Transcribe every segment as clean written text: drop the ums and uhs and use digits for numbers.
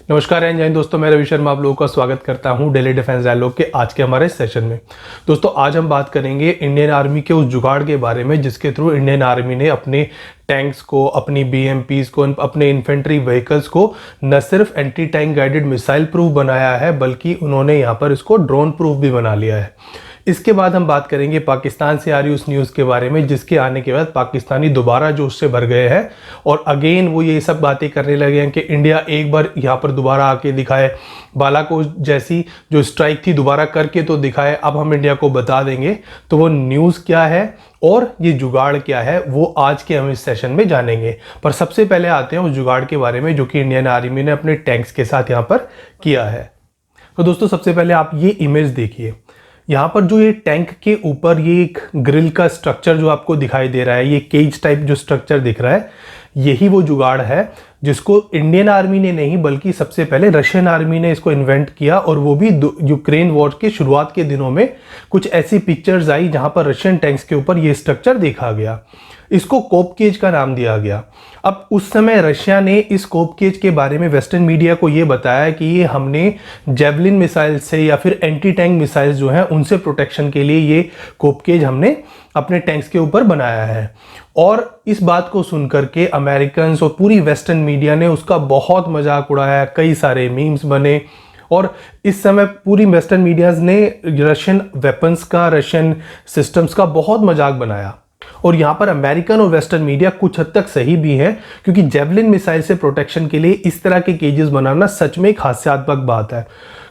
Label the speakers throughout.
Speaker 1: नमस्कार जय हिंद दोस्तों, मैं रवि शर्मा आप लोगों का स्वागत करता हूं डेली डिफेंस डायलॉग के आज के हमारे सेशन में। दोस्तों आज हम बात करेंगे इंडियन आर्मी के उस जुगाड़ के बारे में जिसके थ्रू इंडियन आर्मी ने अपने टैंक्स को, अपनी बीएमपीज को, अपने इन्फेंट्री व्हीकल्स को न सिर्फ anti tank guided missile proof बनाया है बल्कि उन्होंने यहाँ पर इसको ड्रोन प्रूफ भी बना लिया है। इसके बाद हम बात करेंगे पाकिस्तान से आ रही उस न्यूज़ के बारे में जिसके आने के बाद पाकिस्तानी दोबारा जोश से भर गए हैं और अगेन वो ये सब बातें करने लगे हैं कि इंडिया एक बार यहाँ पर दोबारा आके दिखाए, बालाकोट जैसी जो स्ट्राइक थी दोबारा करके तो दिखाए, अब हम इंडिया को बता देंगे। तो वो न्यूज़ क्या है और ये जुगाड़ क्या है वो आज के हम इस सेशन में जानेंगे। पर सबसे पहले आते हैं उस जुगाड़ के बारे में जो कि इंडियन आर्मी ने अपने टैंक्स के साथ यहाँ पर किया है। तो दोस्तों सबसे पहले आप ये इमेज देखिए, यहाँ पर जो ये टैंक के ऊपर ये एक ग्रिल का स्ट्रक्चर जो आपको दिखाई दे रहा है, ये केज टाइप जो स्ट्रक्चर दिख रहा है, यही वो जुगाड़ है जिसको इंडियन आर्मी ने नहीं बल्कि सबसे पहले रशियन आर्मी ने इसको इन्वेंट किया। और वो भी यूक्रेन वॉर के शुरुआत के दिनों में कुछ ऐसी पिक्चर्स आई जहां पर रशियन टैंक्स के ऊपर ये स्ट्रक्चर देखा गया। इसको कोप केज का नाम दिया गया। अब उस समय रशिया ने इस कोप केज के बारे में वेस्टर्न मीडिया को ये बताया कि ये हमने जेवलिन मिसाइल से या फिर एंटी टैंक मिसाइल जो हैं उनसे प्रोटेक्शन के लिए ये कोप केज हमने अपने टैंक्स के ऊपर बनाया है। और इस बात को सुनकर के अमेरिकन्स और पूरी वेस्टर्न मीडिया ने उसका बहुत मजाक उड़ाया, कई सारे मीम्स बने और इस समय पूरी वेस्टर्न मीडियाज ने रशियन वेपन्स का, रशियन सिस्टम्स का बहुत मजाक बनाया। और यहाँ पर अमेरिकन और वेस्टर्न मीडिया कुछ हद तक सही भी है क्योंकि जेवलिन मिसाइल से प्रोटेक्शन के लिए इस तरह के केजेस बनाना सच में एक हास्यास्पद बात है,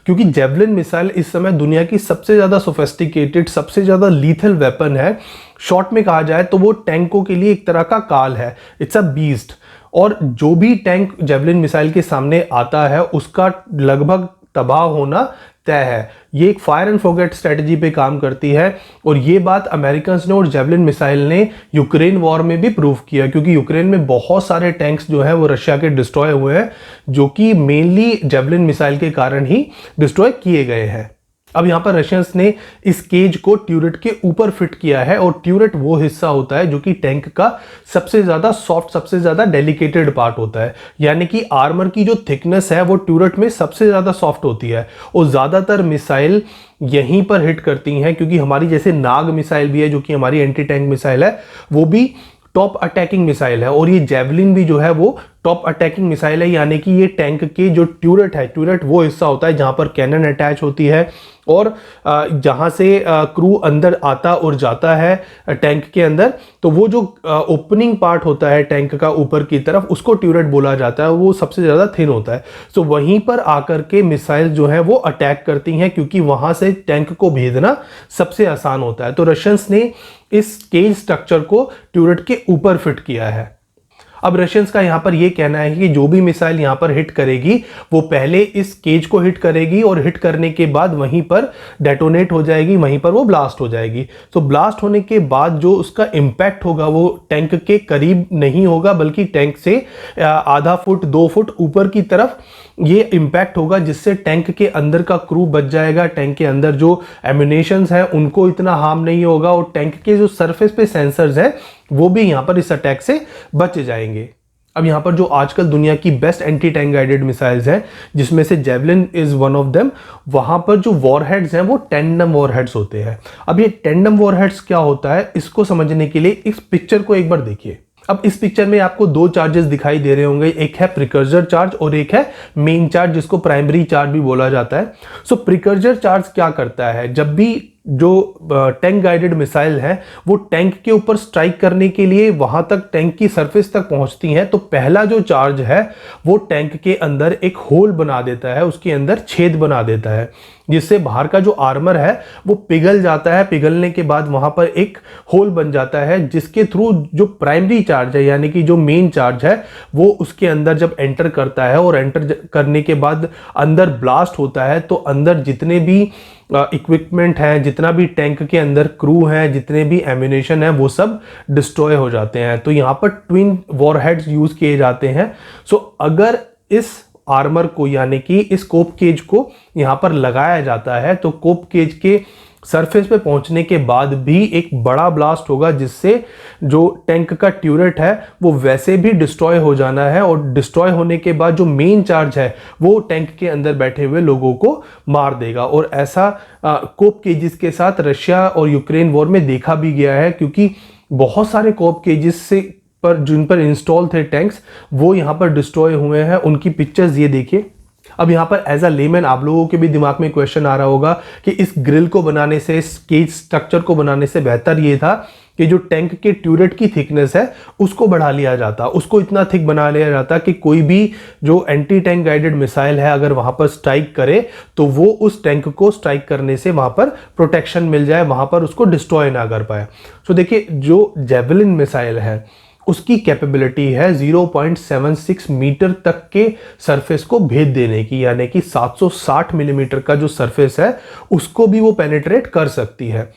Speaker 1: क्योंकि जेवलिन मिसाइल इस समय दुनिया की सबसे ज़्यादा सोफिस्टिकेटेड, सबसे ज़्यादा लीथल वेपन है। शॉर्ट में कहा जाए तो वो टैंकों के लिए एक तरह का काल है, इट्स अ बीस्ट। और जो भी टैंक जेवलिन मिसाइल के सामने आता है उसका लगभग तबाह होना तय है। ये एक फायर एंड फॉरगेट स्ट्रेटजी पे काम करती है और ये बात अमेरिकन ने और जेवलिन मिसाइल ने यूक्रेन वॉर में भी प्रूव किया, क्योंकि यूक्रेन में बहुत सारे टैंक्स जो है वो रशिया के डिस्ट्रॉय हुए हैं जो कि मेनली जेवलिन मिसाइल के कारण ही डिस्ट्रॉय किए गए हैं। अब यहाँ पर रशियंस ने इस केज को ट्यूरेट के ऊपर फिट किया है और ट्यूरेट वो हिस्सा होता है जो कि टैंक का सबसे ज़्यादा सॉफ्ट, सबसे ज़्यादा डेलिकेटेड पार्ट होता है। यानी कि आर्मर की जो थिकनेस है वो ट्यूरेट में सबसे ज़्यादा सॉफ्ट होती है और ज़्यादातर मिसाइल यहीं पर हिट करती हैं, क्योंकि हमारी जैसे नाग मिसाइल भी है जो कि हमारी एंटी टैंक मिसाइल है, वो भी टॉप अटैकिंग मिसाइल है और ये जेवलिन भी जो है वो टॉप अटैकिंग मिसाइल है। यानी कि ये टैंक के जो ट्यूरेट है, ट्यूरेट वो हिस्सा होता है जहां पर कैनन अटैच होती है और जहां से क्रू अंदर आता और जाता है टैंक के अंदर, तो वो जो ओपनिंग पार्ट होता है टैंक का ऊपर की तरफ उसको ट्यूरेट बोला जाता है, वो सबसे ज़्यादा थिन होता है। तो वहीं पर आकर के मिसाइल जो है वो अटैक करती हैं क्योंकि वहां से टैंक को भेजना सबसे आसान होता है। तो रशियंस ने इस केज स्ट्रक्चर को ट्यूरेट के ऊपर फिट किया है। अब रशियंस का यहाँ पर यह कहना है कि जो भी मिसाइल यहाँ पर हिट करेगी वो पहले इस केज को हिट करेगी और हिट करने के बाद वहीं पर डेटोनेट हो जाएगी, वहीं पर वो ब्लास्ट हो जाएगी। तो ब्लास्ट होने के बाद जो उसका इम्पैक्ट होगा वो टैंक के करीब नहीं होगा बल्कि टैंक से आधा फुट 2 फुट ऊपर की तरफ ये इम्पैक्ट होगा, जिससे टैंक के अंदर का क्रू बच जाएगा। टैंक के अंदर जो एम्यूनेशंस हैं उनको इतना हार्म नहीं होगा और टैंक के जो सरफेस पे सेंसर्स हैं वो भी यहाँ पर इस अटैक से बच जाएंगे। अब यहाँ पर जो आजकल दुनिया की best anti tank guided missiles हैं जिसमें से javelin is one of them, वहाँ पर जो वॉरहेड्स हैं वो टेंडम वॉरहेड्स होते हैं। अब ये टेंडम वॉरहेड्स क्या होता है इसको समझने के लिए इस पिक्चर को एक बार देखिए। अब इस पिक्चर में आपको 2 चार्जेस दिखाई दे रहे होंगे, एक है प्रिकर्सर चार्ज और एक है मेन चार्ज जिसको प्राइमरी चार्ज भी बोला जाता है। सो प्रिकर्सर चार्ज क्या करता है, जब भी जो टैंक गाइडेड मिसाइल है वो टैंक के ऊपर स्ट्राइक करने के लिए वहां तक टैंक की सरफेस तक पहुंचती हैं तो पहला जो चार्ज है वो टैंक के अंदर एक होल बना देता है, उसके अंदर छेद बना देता है, जिससे बाहर का जो आर्मर है वो पिघल जाता है। पिघलने के बाद वहां पर एक होल बन जाता है जिसके थ्रू जो प्राइमरी चार्ज है यानी कि जो मेन चार्ज है वो उसके अंदर जब एंटर करता है और एंटर करने के बाद अंदर ब्लास्ट होता है तो अंदर जितने भी इक्विपमेंट है, जितना भी टैंक के अंदर क्रू है, जितने भी एम्यूनेशन है वो सब डिस्ट्रॉय हो जाते हैं। तो यहाँ पर ट्विन वॉरहेड्स यूज किए जाते हैं। सो अगर इस आर्मर को यानी कि इस कोप केज को यहाँ पर लगाया जाता है तो कोप केज के सरफेस पे पहुंचने के बाद भी एक बड़ा ब्लास्ट होगा, जिससे जो टैंक का ट्यूरेट है वो वैसे भी डिस्ट्रॉय हो जाना है, और डिस्ट्रॉय होने के बाद जो मेन चार्ज है वो टैंक के अंदर बैठे हुए लोगों को मार देगा। और ऐसा कोप केजेस के साथ रशिया और यूक्रेन वॉर में देखा भी गया है, क्योंकि बहुत सारे कोप केजेस से पर जिन पर इंस्टॉल थे टैंक्स वो यहाँ पर डिस्ट्रॉय हुए हैं। उनकी पिक्चर्स ये देखिए। अब यहाँ पर एज अ लेमैन आप लोगों के भी दिमाग में क्वेश्चन आ रहा होगा कि इस ग्रिल को बनाने से, इस केज स्ट्रक्चर को बनाने से बेहतर ये था कि जो टैंक के ट्यूरेट की थिकनेस है उसको बढ़ा लिया जाता, उसको इतना थिक बना लिया जाता कि कोई भी जो एंटी टैंक गाइडेड मिसाइल है अगर वहां पर स्ट्राइक करे तो वो उस टैंक को स्ट्राइक करने से वहां पर प्रोटेक्शन मिल जाए, वहां पर उसको डिस्ट्रॉय ना कर पाए। तो देखिए, जो जेवलिन मिसाइल है उसकी कैपेबिलिटी है 0.76 मीटर तक के सरफेस को भेद देने की, यानी कि 760 मिलीमीटर का जो सरफेस है उसको भी वो पेनिट्रेट कर सकती है।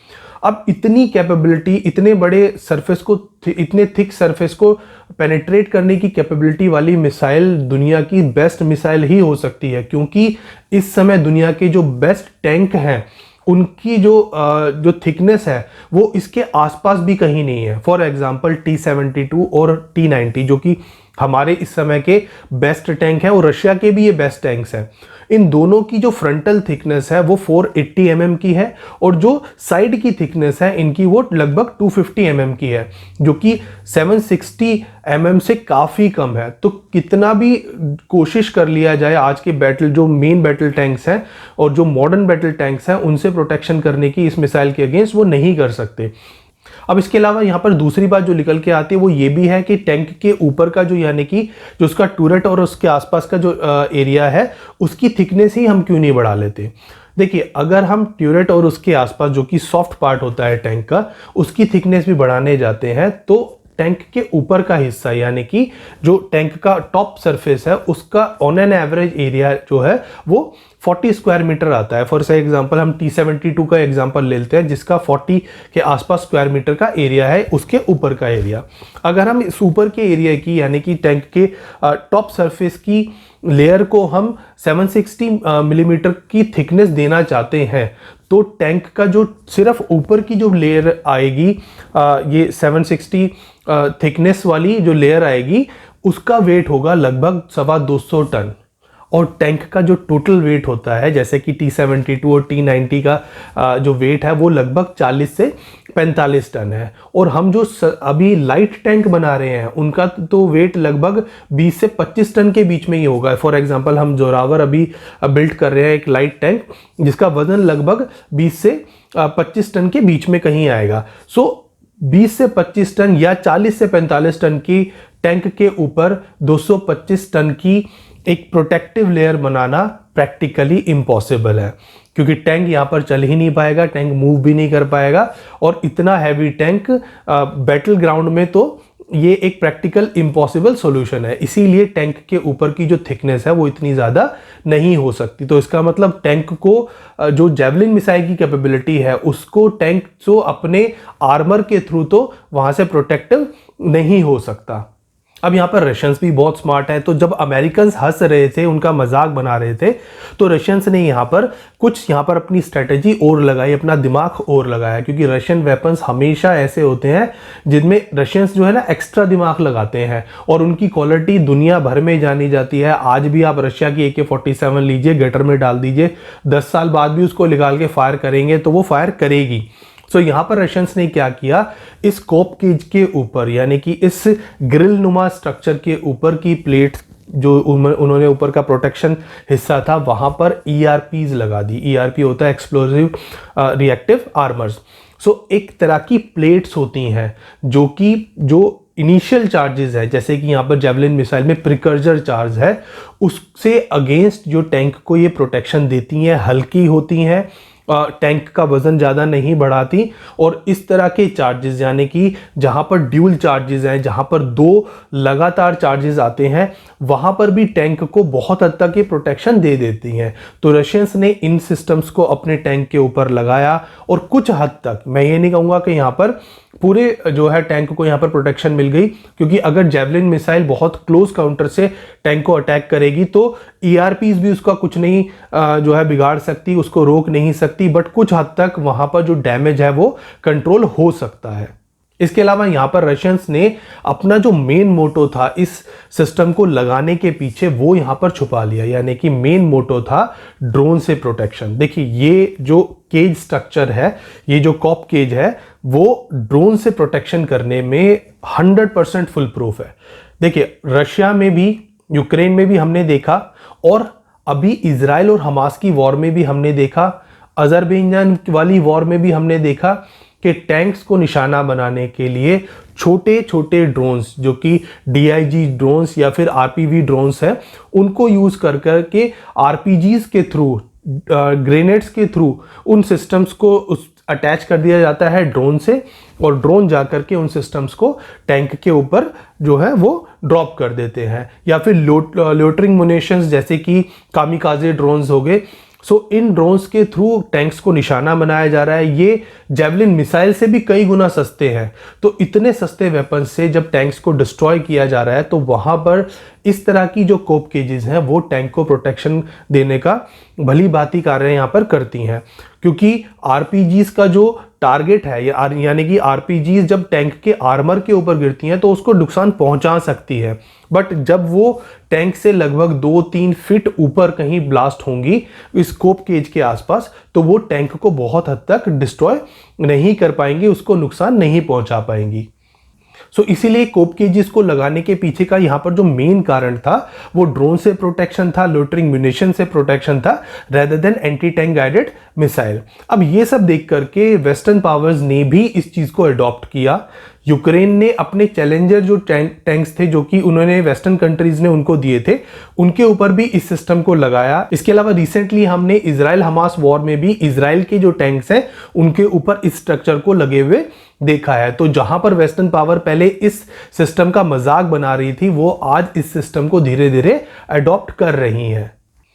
Speaker 1: अब इतनी कैपेबिलिटी, इतने बड़े सरफेस को, इतने थिक सरफेस को पेनिट्रेट करने की कैपेबिलिटी वाली मिसाइल दुनिया की बेस्ट मिसाइल ही हो सकती है, क्योंकि इस समय दुनिया के जो बेस्ट टैंक हैं उनकी जो थिकनेस है वो इसके आसपास भी कहीं नहीं है। फॉर एग्जांपल T-72 और T-90 जो कि हमारे इस समय के बेस्ट टैंक हैं और रशिया के भी ये बेस्ट टैंक्स हैं, इन दोनों की जो फ्रंटल थिकनेस है वो 480 mm की है, और जो साइड की थिकनेस है इनकी वो लगभग 250 mm की है, जो कि 760 mm से काफ़ी कम है। तो कितना भी कोशिश कर लिया जाए, आज के बैटल जो मेन बैटल टैंक्स हैं और जो मॉडर्न बैटल टैंक्स हैं उनसे प्रोटेक्शन करने की इस मिसाइल के अगेंस्ट वो नहीं कर सकते। अब इसके अलावा यहाँ पर दूसरी बात जो निकल के आती है वो ये भी है कि टैंक के ऊपर का जो, यानी कि जो उसका टूरेट और उसके आसपास का जो एरिया है उसकी थिकनेस ही हम क्यों नहीं बढ़ा लेते। देखिए, अगर हम ट्यूरेट और उसके आसपास जो कि सॉफ्ट पार्ट होता है टैंक का, उसकी थिकनेस भी बढ़ाने जाते हैं तो टैंक के ऊपर का हिस्सा, यानी कि जो टैंक का टॉप सरफेस है उसका ऑन एन एवरेज एरिया जो है वो 40 स्क्वायर मीटर आता है। फॉर एग्जांपल हम T-72 का एग्जांपल लेते हैं जिसका 40 के आसपास स्क्वायर मीटर का एरिया है, उसके ऊपर का एरिया। अगर हम इस ऊपर के एरिया की, यानी कि टैंक के टॉप सरफेस की लेयर को हम 760 मिलीमीटर की थिकनेस देना चाहते हैं तो टैंक का जो सिर्फ ऊपर की जो लेयर आएगी, ये 760 थिकनेस वाली जो लेयर आएगी उसका वेट होगा लगभग 250 टन, और टैंक का जो टोटल वेट होता है जैसे कि T-72 और T-90 का जो वेट है वो लगभग 40 से 45 टन है। और हम जो अभी लाइट टैंक बना रहे हैं उनका तो वेट लगभग 20 से 25 टन के बीच में ही होगा। फॉर एग्जांपल हम जोरावर अभी बिल्ड कर रहे हैं एक लाइट टैंक जिसका वजन लगभग 20 से 25 टन के बीच में कहीं आएगा। सो 20 से 25 टन या 40 से 45 टन की टैंक के ऊपर 225 टन की एक प्रोटेक्टिव लेयर बनाना प्रैक्टिकली इम्पॉसिबल है, क्योंकि टैंक यहाँ पर चल ही नहीं पाएगा, टैंक मूव भी नहीं कर पाएगा, और इतना हैवी टैंक बैटल ग्राउंड में तो ये एक प्रैक्टिकल इम्पॉसिबल सॉल्यूशन है। इसीलिए टैंक के ऊपर की जो थिकनेस है वो इतनी ज़्यादा नहीं हो सकती। तो इसका मतलब टैंक को जो जेवलिन मिसाइल की कैपेबिलिटी है उसको टैंक जो अपने आर्मर के थ्रू तो वहाँ से प्रोटेक्टिव नहीं हो सकता। अब यहाँ पर रशियंस भी बहुत स्मार्ट हैं, तो जब अमेरिकन्स हंस रहे थे, उनका मजाक बना रहे थे, तो रशियंस ने यहाँ पर अपनी स्ट्रेटेजी और लगाई, अपना दिमाग और लगाया, क्योंकि रशियन वेपन्स हमेशा ऐसे होते हैं जिनमें रशियंस जो है ना एक्स्ट्रा दिमाग लगाते हैं और उनकी क्वालिटी दुनिया भर में जानी जाती है। आज भी आप रशिया की AK-47 लीजिए, गटर में डाल दीजिए, 10 साल बाद भी उसको निकाल के फायर करेंगे तो वो फायर करेगी। सो यहाँ पर रशियंस ने क्या किया, इस कोप केज के ऊपर, यानी कि इस ग्रिल नुमा स्ट्रक्चर के ऊपर की प्लेट जो उन्होंने ऊपर का प्रोटेक्शन हिस्सा था वहाँ पर ERPs लगा दी। ERP होता है एक्सप्लोजिव रिएक्टिव आर्मर्स। सो एक तरह की प्लेट्स होती हैं जो इनिशियल चार्जेस है, जैसे कि यहाँ पर जेवलिन मिसाइल में प्रिकर्जर चार्ज है, उससे अगेंस्ट जो टैंक को ये प्रोटेक्शन देती हैं, हल्की होती हैं, टैंक का वजन ज़्यादा नहीं बढ़ाती। और इस तरह के चार्जेस, यानी कि जहाँ पर ड्यूल चार्जेस हैं, जहाँ पर 2 लगातार चार्जेस आते हैं, वहाँ पर भी टैंक को बहुत हद तक ये प्रोटेक्शन दे देती हैं। तो रशियंस ने इन सिस्टम्स को अपने टैंक के ऊपर लगाया और कुछ हद तक, मैं ये नहीं कहूँगा कि यहाँ पर पूरे जो है टैंक को यहाँ पर प्रोटेक्शन मिल गई, क्योंकि अगर जेवलिन मिसाइल बहुत क्लोज काउंटर से टैंक को अटैक करेगी तो ERPs भी उसका कुछ नहीं जो है बिगाड़ सकती, उसको रोक नहीं सकती। सकती, बट कुछ हद तक वहां पर जो डैमेज है वो कंट्रोल हो सकता है। इसके अलावा यहाँ पर रशियंस ने अपना जो मेन मोटो था इस सिस्टम को लगाने के पीछे वो यहाँ पर छुपा लिया, यानी कि मेन मोटो था ड्रोन से प्रोटेक्शन। देखिए ये जो केज स्ट्रक्चर है, ये जो कॉप केज है, वो ड्रोन से प्रोटेक्शन करने में 100% फुल प्रूफ है। देखिए रशिया में भी, यूक्रेन में भी हमने देखा, और अभी इजराइल और हमास की वॉर में भी हमने देखा, अजरबैजान वाली वॉर में भी हमने देखा कि टैंक्स को निशाना बनाने के लिए छोटे छोटे ड्रोन्स, जो कि DIG ड्रोन्स या फिर RPV ड्रोन्स हैं, उनको यूज कर करके RPGs के थ्रू, ग्रेनेड्स के थ्रू उन सिस्टम्स को अटैच कर दिया जाता है ड्रोन से, और ड्रोन जा करके उन सिस्टम्स को टैंक के ऊपर जो है वो ड्रॉप कर देते हैं। या फिर लोटरिंग मुनिशंस जैसे कि कामिकाजे ड्रोन्स हो गए। सो इन ड्रोन्स के थ्रू टैंक्स को निशाना बनाया जा रहा है। ये जेवलिन मिसाइल से भी कई गुना सस्ते हैं। तो इतने सस्ते वेपन से जब टैंक्स को डिस्ट्रॉय किया जा रहा है, तो वहां पर इस तरह की जो कोप केजेस हैं वो टैंक को प्रोटेक्शन देने का भली भांति कार्य यहाँ पर करती हैं। क्योंकि RPGs का जो टारगेट है, यानी कि RPGs जब टैंक के आर्मर के ऊपर गिरती हैं तो उसको नुकसान पहुंचा सकती है, बट जब वो टैंक से लगभग 2-3 फीट ऊपर कहीं ब्लास्ट होंगी इस कोप केज के आसपास, तो वो टैंक को बहुत हद तक डिस्ट्रॉय नहीं कर पाएंगी, उसको नुकसान नहीं पहुंचा पाएंगी। सो इसीलिए कोप केजेस को लगाने के पीछे का यहाँ पर जो मेन कारण था वो ड्रोन से प्रोटेक्शन था, लोटरिंग म्यूनिशन से प्रोटेक्शन था, rather than anti tank guided missile. अब ये सब देख करके वेस्टर्न पावर्स ने भी इस चीज को अडॉप्ट किया। यूक्रेन ने अपने चैलेंजर जो टैंक्स थे, जो कि उन्होंने वेस्टर्न कंट्रीज ने उनको दिए थे, उनके ऊपर भी इस सिस्टम को लगाया। इसके अलावा रिसेंटली हमने इजराइल हमास वॉर में भी इजराइल के जो टैंक्स हैं उनके ऊपर इस स्ट्रक्चर को लगे हुए देखा है। तो जहां पर वेस्टर्न पावर पहले इस सिस्टम का मजाक बना रही थी, वो आज इस सिस्टम को धीरे धीरे अडॉप्ट कर रही है।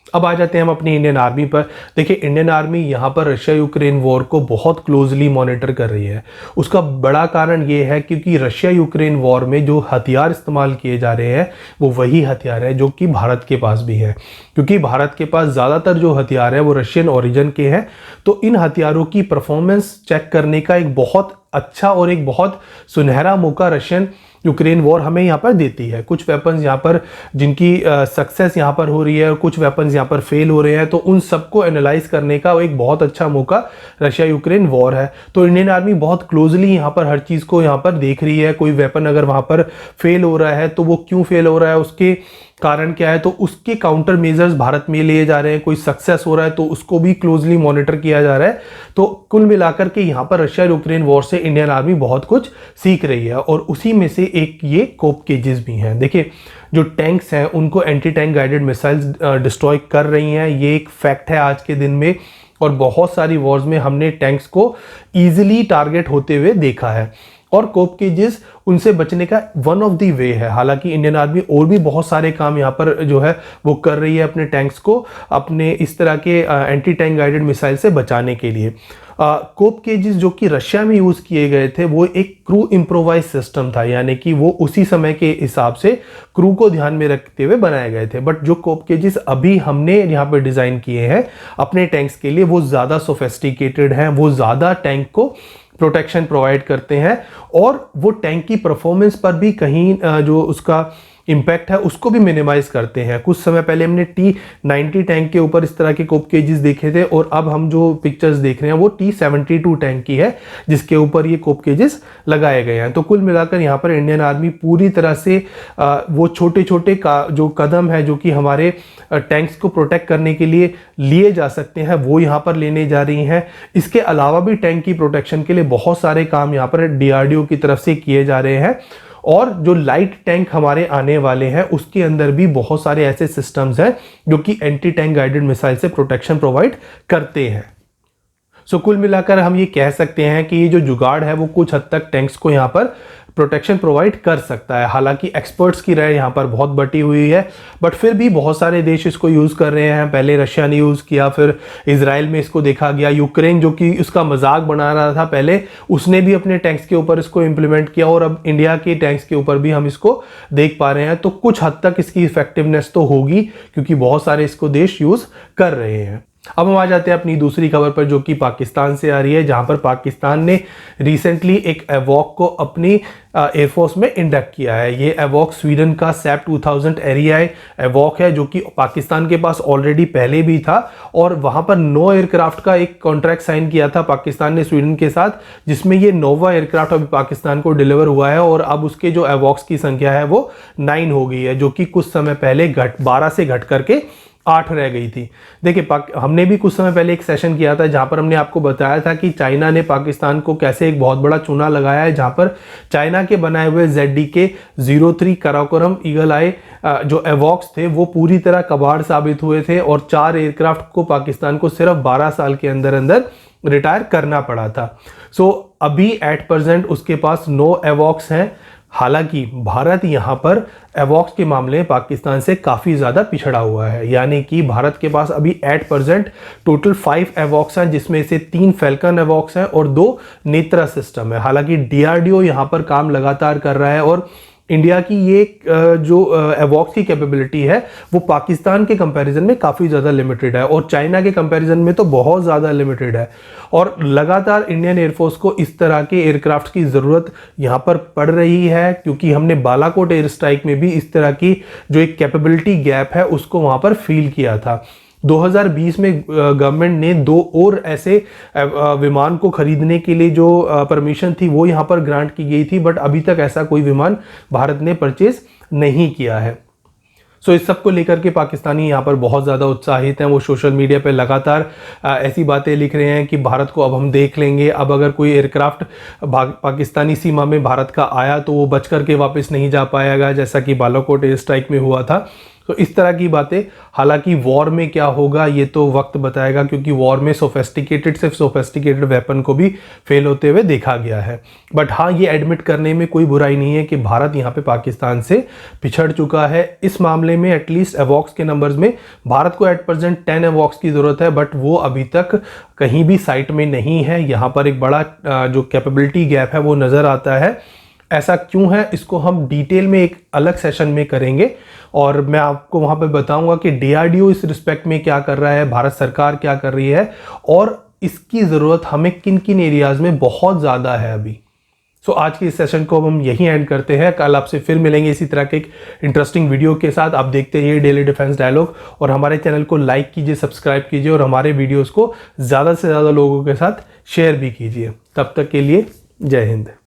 Speaker 1: अब आ जाते हैं हम अपनी इंडियन आर्मी पर। देखिए इंडियन आर्मी यहाँ पर रशिया यूक्रेन वॉर को बहुत क्लोजली मॉनिटर कर रही है। उसका बड़ा कारण ये है क्योंकि रशिया यूक्रेन वॉर में जो हथियार इस्तेमाल किए जा रहे हैं वो वही हथियार है जो कि भारत के पास भी है। क्योंकि भारत के पास ज़्यादातर जो हथियार है वो रशियन ओरिजिन के हैं, तो इन हथियारों की परफॉर्मेंस चेक करने का एक बहुत अच्छा और एक बहुत सुनहरा मौका रशियन यूक्रेन वॉर हमें यहाँ पर देती है। कुछ वेपन्स यहाँ पर जिनकी सक्सेस यहाँ पर हो रही है और कुछ वेपन्स यहाँ पर फेल हो रहे हैं, तो उन सबको एनालाइज करने का एक बहुत अच्छा मौका रशिया यूक्रेन वॉर है। तो इंडियन आर्मी बहुत क्लोजली यहाँ पर हर चीज़ को यहाँ पर देख रही है। कोई वेपन अगर वहाँ पर फेल हो रहा है तो वो क्यों फेल हो रहा है, उसके कारण क्या है, तो उसके काउंटर मेजर्स भारत में लिए जा रहे हैं। कोई सक्सेस हो रहा है तो उसको भी क्लोजली मॉनिटर किया जा रहा है। तो कुल मिलाकर के यहाँ पर रशिया यूक्रेन वॉर से इंडियन आर्मी बहुत कुछ सीख रही है, और उसी में से एक ये कोप केजेस भी हैं। देखिए जो टैंक्स हैं उनको anti tank guided missiles destroy कर रही हैं, ये एक फैक्ट है आज के दिन में। और बहुत सारी वॉर्स में हमने टैंक्स को ईजिली टारगेट होते हुए देखा है, और कोप केजेस उनसे बचने का वन ऑफ द वे है। हालांकि इंडियन आर्मी और भी बहुत सारे काम यहाँ पर जो है वो कर रही है अपने टैंक्स को अपने इस तरह के एंटी टैंक गाइडेड मिसाइल से बचाने के लिए। कोप केजेस जो कि रशिया में यूज़ किए गए थे वो एक क्रू इम्प्रोवाइज सिस्टम था, यानी कि वो उसी समय के हिसाब से क्रू को ध्यान में रखते हुए बनाए गए थे। बट जो कोप केजेस अभी हमने यहाँ पर डिज़ाइन किए हैं अपने टैंक्स के लिए वो ज़्यादा सोफेस्टिकेटेड हैं, वो ज़्यादा टैंक को प्रोटेक्शन प्रोवाइड करते हैं, और वो टैंक की परफॉर्मेंस पर भी कहीं जो उसका इम्पैक्ट है उसको भी मिनिमाइज करते हैं। कुछ समय पहले हमने T90 टैंक के ऊपर इस तरह के कोप केजेस देखे थे, और अब हम जो पिक्चर्स देख रहे हैं वो T72 टैंक की है जिसके ऊपर ये कोप केजेस लगाए गए हैं। तो कुल मिलाकर यहाँ पर इंडियन आर्मी पूरी तरह से वो छोटे छोटे जो कदम है जो कि हमारे टैंक्स को प्रोटेक्ट करने के लिए लिए जा सकते हैं वो यहाँ पर लेने जा रही हैं। इसके अलावा भी टैंक की प्रोटेक्शन के लिए बहुत सारे काम यहाँ पर DRDO की तरफ से किए जा रहे हैं, और जो लाइट टैंक हमारे आने वाले हैं उसके अंदर भी बहुत सारे ऐसे सिस्टम्स हैं जो कि एंटी टैंक गाइडेड मिसाइल से प्रोटेक्शन प्रोवाइड करते हैं। सो कुल मिलाकर हम ये कह सकते हैं कि ये जो जुगाड़ है वो कुछ हद तक टैंक्स को यहाँ पर प्रोटेक्शन प्रोवाइड कर सकता है। हालांकि एक्सपर्ट्स की राय यहाँ पर बहुत बटी हुई है, बट फिर भी बहुत सारे देश इसको यूज़ कर रहे हैं। पहले रशिया ने यूज़ किया, फिर इजराइल में इसको देखा गया, यूक्रेन जो कि उसका मजाक बना रहा था पहले उसने भी अपने टैंक्स के ऊपर इसको इम्प्लीमेंट किया, और अब इंडिया के टैंक्स के ऊपर भी हम इसको देख पा रहे हैं। तो कुछ हद तक इसकी इफेक्टिवनेस तो होगी क्योंकि बहुत सारे इसको देश यूज़ कर रहे हैं। अब हम आ जाते हैं अपनी दूसरी खबर पर, जो कि पाकिस्तान से आ रही है, जहां पर पाकिस्तान ने रिसेंटली एक एवॉक को अपनी एयरफोर्स में इंडक्ट किया है। ये एवॉक स्वीडन का सैप 2000 एरियाई एवॉक है, जो कि पाकिस्तान के पास ऑलरेडी पहले भी था, और वहां पर 9 एयरक्राफ्ट का एक कॉन्ट्रैक्ट साइन किया था पाकिस्तान ने स्वीडन के साथ, जिसमें ये 9वां एयरक्राफ्ट अभी पाकिस्तान को डिलीवर हुआ है, और अब उसके जो एवॉक्स की संख्या है वो 9 हो गई है, जो कि कुछ समय पहले 12 से घट करके 8 रह गई थी। देखिए, हमने भी कुछ समय पहले एक सेशन किया था जहां पर हमने आपको बताया था कि चाइना ने पाकिस्तान को कैसे एक बहुत बड़ा चूना लगाया है, जहां पर चाइना के बनाए हुए ZDK-03 कराकोरम ईगल आई जो एवॉक्स थे वो पूरी तरह कबाड़ साबित हुए थे, और 4 एयरक्राफ्ट को पाकिस्तान को सिर्फ 12 साल के अंदर अंदर रिटायर करना पड़ा था। अभी एट प्रेजेंट उसके पास 9 एवॉक्स हैं। हालांकि भारत यहां पर एवॉक्स के मामले में पाकिस्तान से काफ़ी ज़्यादा पिछड़ा हुआ है, यानी कि भारत के पास अभी एट प्रेजेंट टोटल 5 एवॉक्स हैं, जिसमें से 3 फैल्कन एवॉक्स हैं और 2 नेत्रा सिस्टम है। हालांकि DRDO यहां पर काम लगातार कर रहा है, और इंडिया की ये जो एवॉक्स की कैपेबिलिटी है वो पाकिस्तान के कंपैरिजन में काफ़ी ज़्यादा लिमिटेड है, और चाइना के कंपैरिजन में तो बहुत ज़्यादा लिमिटेड है। और लगातार इंडियन एयरफोर्स को इस तरह के एयरक्राफ्ट की ज़रूरत यहाँ पर पड़ रही है, क्योंकि हमने बालाकोट एयर स्ट्राइक में भी इस तरह की जो एक कैपेबिलिटी गैप है उसको वहाँ पर फील किया था। 2020 में गवर्नमेंट ने 2 और ऐसे विमान को खरीदने के लिए जो परमिशन थी वो यहाँ पर ग्रांट की गई थी, बट अभी तक ऐसा कोई विमान भारत ने परचेज नहीं किया है। इस सब को लेकर के पाकिस्तानी यहाँ पर बहुत ज़्यादा उत्साहित हैं। वो सोशल मीडिया पे लगातार ऐसी बातें लिख रहे हैं कि भारत को अब हम देख लेंगे, अब अगर कोई एयरक्राफ्ट पाकिस्तानी सीमा में भारत का आया तो वो बच करके वापस नहीं जा पाएगा, जैसा कि बालाकोट एयर स्ट्राइक में हुआ था। तो इस तरह की बातें, हालांकि वॉर में क्या होगा ये तो वक्त बताएगा, क्योंकि वॉर में सिर्फ सोफेस्टिकेटेड वेपन को भी फेल होते हुए देखा गया है। बट हाँ, ये एडमिट करने में कोई बुराई नहीं है कि भारत यहाँ पे पाकिस्तान से पिछड़ चुका है इस मामले में। एटलीस्ट एवॉक्स के नंबर्स में भारत को एट प्रेजेंट 10 एवॉक्स की ज़रूरत है, बट वो अभी तक कहीं भी साइट में नहीं है। यहाँ पर एक बड़ा जो कैपेबिलिटी गैप है वो नज़र आता है। ऐसा क्यों है इसको हम डिटेल में एक अलग सेशन में करेंगे, और मैं आपको वहां पे बताऊंगा कि DRDO इस रिस्पेक्ट में क्या कर रहा है, भारत सरकार क्या कर रही है, और इसकी ज़रूरत हमें किन किन एरियाज़ में बहुत ज़्यादा है अभी। आज के इस सेशन को हम यहीं एंड करते हैं। कल आपसे फिर मिलेंगे इसी तरह के एक इंटरेस्टिंग वीडियो के साथ। आप देखते रहिए डेली डिफेंस डायलॉग, और हमारे चैनल को लाइक कीजिए, सब्सक्राइब कीजिए, और हमारे वीडियोज़ को ज़्यादा से ज़्यादा लोगों के साथ शेयर भी कीजिए। तब तक के लिए जय हिंद।